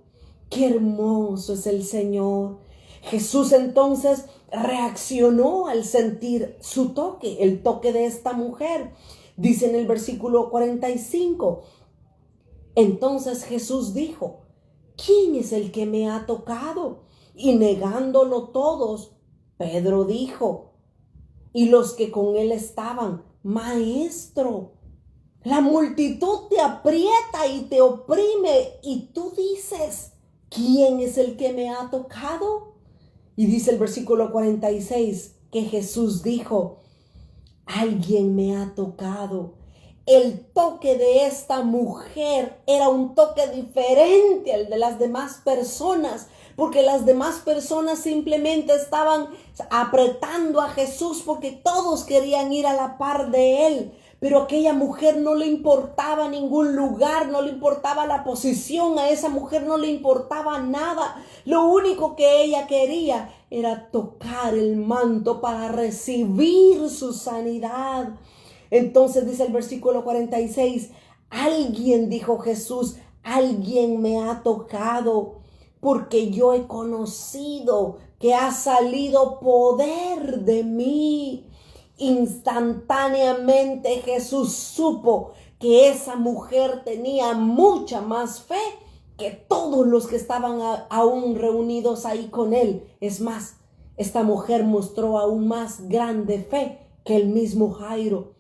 ¡Qué hermoso es el Señor! Jesús entonces reaccionó al sentir su toque, el toque de esta mujer. Dice en el versículo 45, entonces Jesús dijo, ¿quién es el que me ha tocado? Y negándolo todos, Pedro dijo, y los que con él estaban, Maestro, la multitud te aprieta y te oprime, y tú dices, ¿quién es el que me ha tocado? Y dice el versículo 46 que Jesús dijo, alguien me ha tocado. El toque de esta mujer era un toque diferente al de las demás personas, porque las demás personas simplemente estaban apretando a Jesús porque todos querían ir a la par de él. Pero a aquella mujer no le importaba ningún lugar, no le importaba la posición, a esa mujer no le importaba nada. Lo único que ella quería era tocar el manto para recibir su sanidad. Entonces dice el versículo 46, alguien, dijo Jesús, alguien me ha tocado, porque yo he conocido que ha salido poder de mí. Instantáneamente Jesús supo que esa mujer tenía mucha más fe que todos los que estaban aún reunidos ahí con él. Es más, esta mujer mostró aún más grande fe que el mismo Jairo.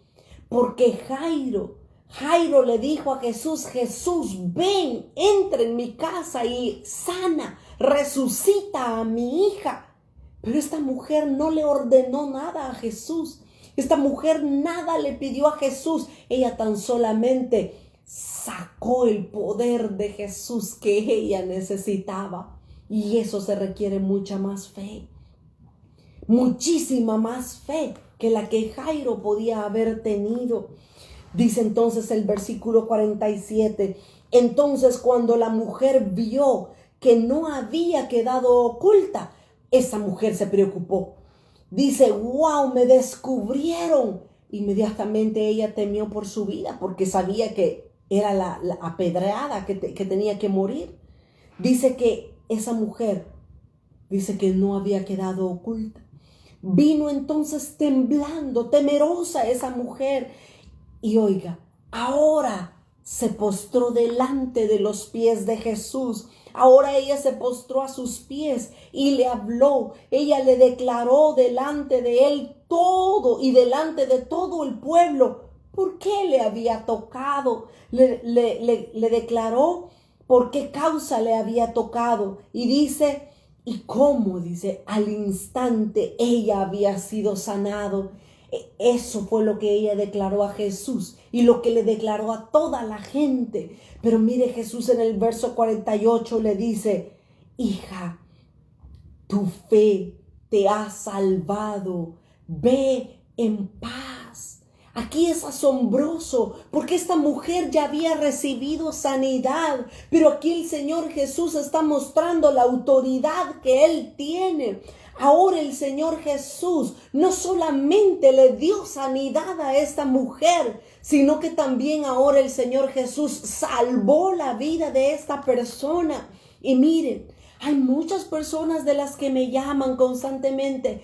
Porque Jairo le dijo a Jesús, Jesús, ven, entra en mi casa y sana, resucita a mi hija. Pero esta mujer no le ordenó nada a Jesús. Esta mujer nada le pidió a Jesús. Ella tan solamente sacó el poder de Jesús que ella necesitaba. Y eso se requiere mucha más fe. Muchísima más fe que la que Jairo podía haber tenido. Dice entonces el versículo 47, entonces cuando la mujer vio que no había quedado oculta, esa mujer se preocupó. Dice, wow, me descubrieron. Inmediatamente ella temió por su vida porque sabía que era la apedreada que tenía que morir. Dice que esa mujer, dice que no había quedado oculta. Vino entonces temblando, temerosa esa mujer. Y oiga, ahora se postró delante de los pies de Jesús. Ahora ella se postró a sus pies y le habló. Ella le declaró delante de él todo y delante de todo el pueblo por qué le había tocado. Le declaró por qué causa le había tocado. Y dice, y cómo, dice, al instante ella había sido sanado. Eso fue lo que ella declaró a Jesús y lo que le declaró a toda la gente. Pero mire, Jesús en el verso 48 le dice, hija, tu fe te ha salvado, ve en paz. Aquí es asombroso porque esta mujer ya había recibido sanidad, pero aquí el Señor Jesús está mostrando la autoridad que Él tiene. Ahora el Señor Jesús no solamente le dio sanidad a esta mujer, sino que también ahora el Señor Jesús salvó la vida de esta persona. Y miren, hay muchas personas de las que me llaman constantemente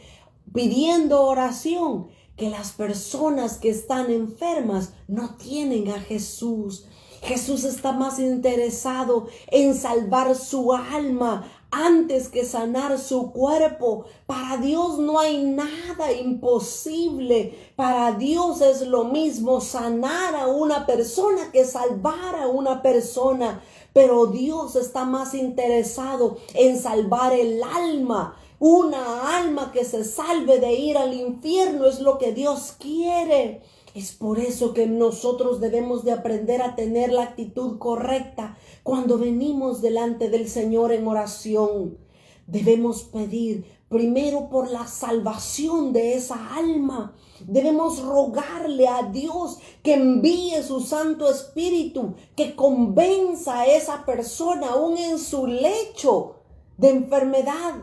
pidiendo oración, que las personas que están enfermas no tienen a Jesús. Jesús está más interesado en salvar su alma antes que sanar su cuerpo. Para Dios no hay nada imposible. Para Dios es lo mismo sanar a una persona que salvar a una persona. Pero Dios está más interesado en salvar el alma. Una alma que se salve de ir al infierno es lo que Dios quiere. Es por eso que nosotros debemos de aprender a tener la actitud correcta cuando venimos delante del Señor en oración. Debemos pedir primero por la salvación de esa alma. Debemos rogarle a Dios que envíe su Santo Espíritu, que convenza a esa persona aún en su lecho de enfermedad,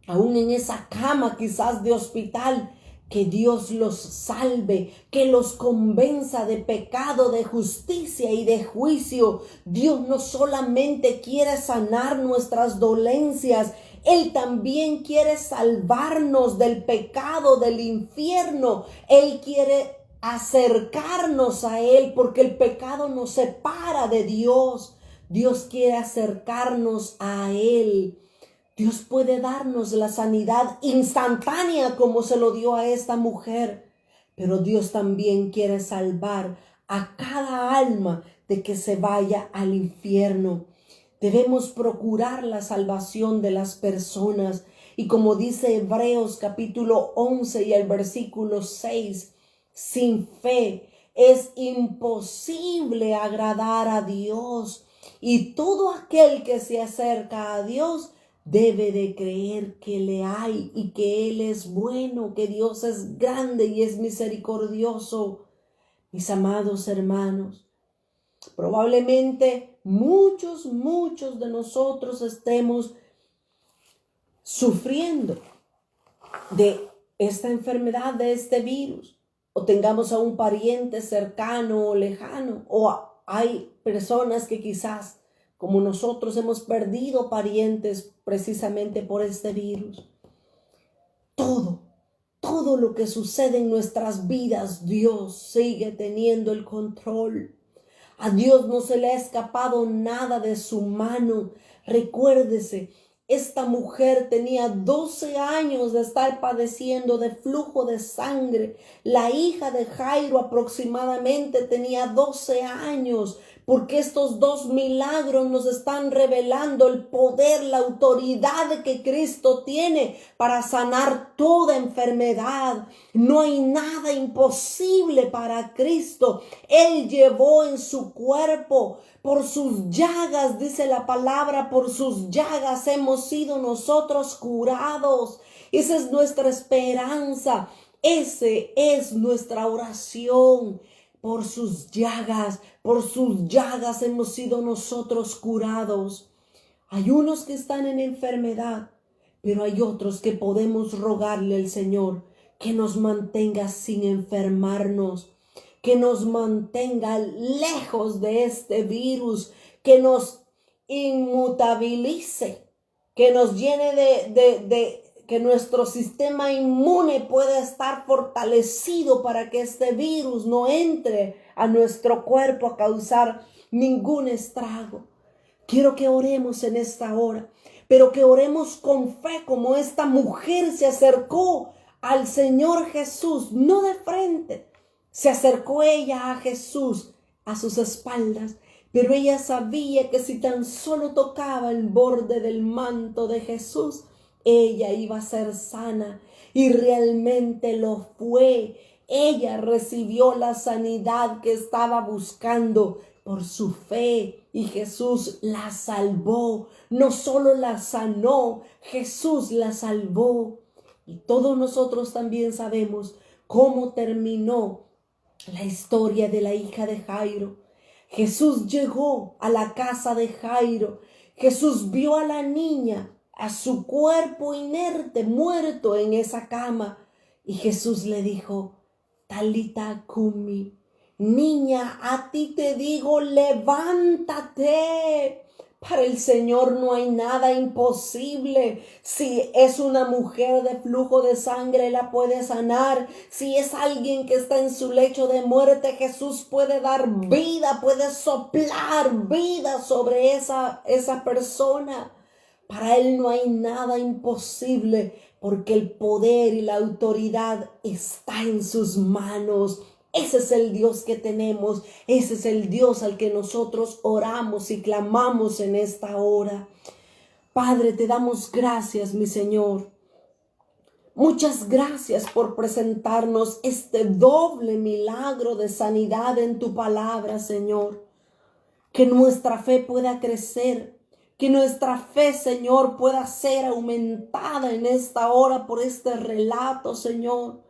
aún en esa cama quizás de hospital, que Dios los salve, que los convenza de pecado, de justicia y de juicio. Dios no solamente quiere sanar nuestras dolencias, Él también quiere salvarnos del pecado, del infierno. Él quiere acercarnos a Él porque el pecado nos separa de Dios. Dios quiere acercarnos a Él. Dios puede darnos la sanidad instantánea como se lo dio a esta mujer, pero Dios también quiere salvar a cada alma de que se vaya al infierno. Debemos procurar la salvación de las personas y como dice Hebreos capítulo 11 y el versículo 6, sin fe es imposible agradar a Dios y todo aquel que se acerca a Dios debe de creer que le hay y que Él es bueno, que Dios es grande y es misericordioso. Mis amados hermanos, probablemente muchos de nosotros estemos sufriendo de esta enfermedad, de este virus, o tengamos a un pariente cercano o lejano, o hay personas que quizás como nosotros hemos perdido parientes precisamente por este virus. Todo lo que sucede en nuestras vidas, Dios sigue teniendo el control. A Dios no se le ha escapado nada de su mano. Recuérdese, esta mujer tenía 12 años de estar padeciendo de flujo de sangre. La hija de Jairo aproximadamente tenía 12 años. Porque estos dos milagros nos están revelando el poder, la autoridad que Cristo tiene para sanar toda enfermedad. No hay nada imposible para Cristo. Él llevó en su cuerpo, por sus llagas, dice la palabra, por sus llagas hemos sido nosotros curados. Esa es nuestra esperanza. Ese es nuestra oración. por sus llagas hemos sido nosotros curados. Hay unos que están en enfermedad, pero hay otros que podemos rogarle al Señor que nos mantenga sin enfermarnos, que nos mantenga lejos de este virus, que nos inmutabilice, que nos llene que nuestro sistema inmune pueda estar fortalecido para que este virus no entre a nuestro cuerpo a causar ningún estrago. Quiero que oremos en esta hora, pero que oremos con fe como esta mujer se acercó al Señor Jesús, no de frente. Se acercó ella a Jesús a sus espaldas, pero ella sabía que si tan solo tocaba el borde del manto de Jesús, ella iba a ser sana, y realmente lo fue. Ella recibió la sanidad que estaba buscando por su fe, y Jesús la salvó. No solo la sanó, Jesús la salvó. Y todos nosotros también sabemos cómo terminó la historia de la hija de Jairo. Jesús llegó a la casa de Jairo. Jesús vio a la niña, a su cuerpo inerte, muerto en esa cama. Y Jesús le dijo: Talita cumi, niña, a ti te digo, levántate. Para el Señor no hay nada imposible. Si es una mujer de flujo de sangre, la puede sanar. Si es alguien que está en su lecho de muerte, Jesús puede dar vida, puede soplar vida sobre esa persona. Para Él no hay nada imposible, porque el poder y la autoridad está en sus manos. Ese es el Dios que tenemos. Ese es el Dios al que nosotros oramos y clamamos en esta hora. Padre, te damos gracias, mi Señor. Muchas gracias por presentarnos este doble milagro de sanidad en tu palabra, Señor. Que nuestra fe pueda crecer. Que nuestra fe, Señor, pueda ser aumentada en esta hora por este relato, Señor.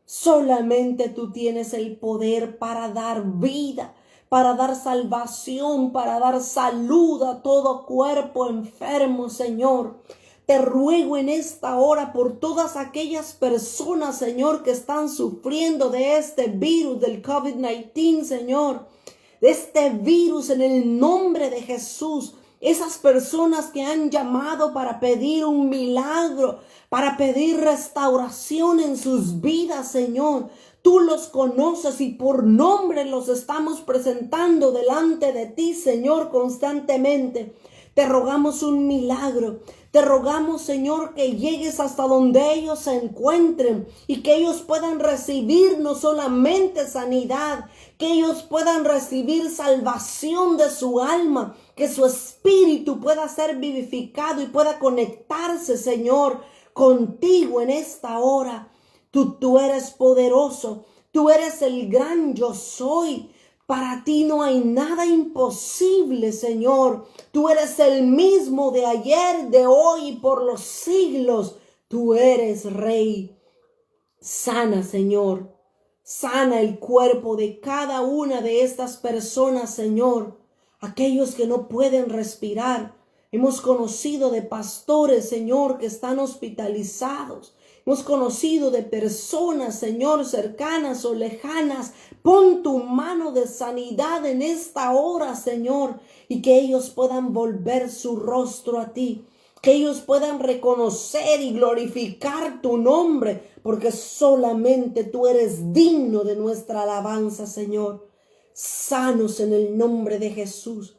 Solamente tú tienes el poder para dar vida, para dar salvación, para dar salud a todo cuerpo enfermo, Señor. Te ruego en esta hora por todas aquellas personas, Señor, que están sufriendo de este virus del COVID-19, Señor. De este virus en el nombre de Jesús. Esas personas que han llamado para pedir un milagro, para pedir restauración en sus vidas, Señor. Tú los conoces y por nombre los estamos presentando delante de ti, Señor, constantemente. Te rogamos un milagro. Te rogamos, Señor, que llegues hasta donde ellos se encuentren y que ellos puedan recibir no solamente sanidad, que ellos puedan recibir salvación de su alma, que su espíritu pueda ser vivificado y pueda conectarse, Señor, contigo en esta hora. Tú eres poderoso, tú eres el gran yo soy. Para ti no hay nada imposible, Señor. Tú eres el mismo de ayer, de hoy y por los siglos. Tú eres Rey. Sana, Señor. Sana el cuerpo de cada una de estas personas, Señor. Aquellos que no pueden respirar. Hemos conocido de pastores, Señor, que están hospitalizados. Hemos conocido de personas, Señor, cercanas o lejanas. Pon tu mano de sanidad en esta hora, Señor, y que ellos puedan volver su rostro a ti. Que ellos puedan reconocer y glorificar tu nombre, porque solamente tú eres digno de nuestra alabanza, Señor. Sanos en el nombre de Jesús.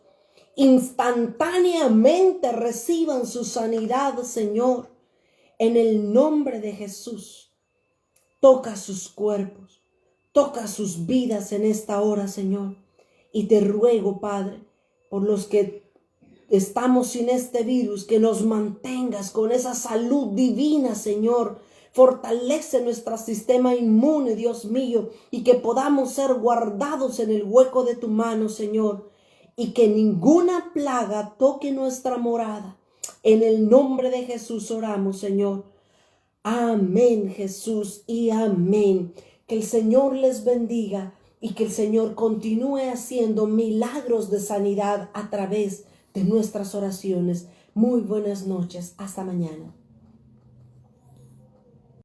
Instantáneamente reciban su sanidad, Señor. En el nombre de Jesús, toca sus cuerpos, toca sus vidas en esta hora, Señor. Y te ruego, Padre, por los que estamos sin este virus, que nos mantengas con esa salud divina, Señor. Fortalece nuestro sistema inmune, Dios mío, y que podamos ser guardados en el hueco de tu mano, Señor. Y que ninguna plaga toque nuestra morada. En el nombre de Jesús oramos, Señor. Amén, Jesús, y amén. Que el Señor les bendiga y que el Señor continúe haciendo milagros de sanidad a través de nuestras oraciones. Muy buenas noches. Hasta mañana.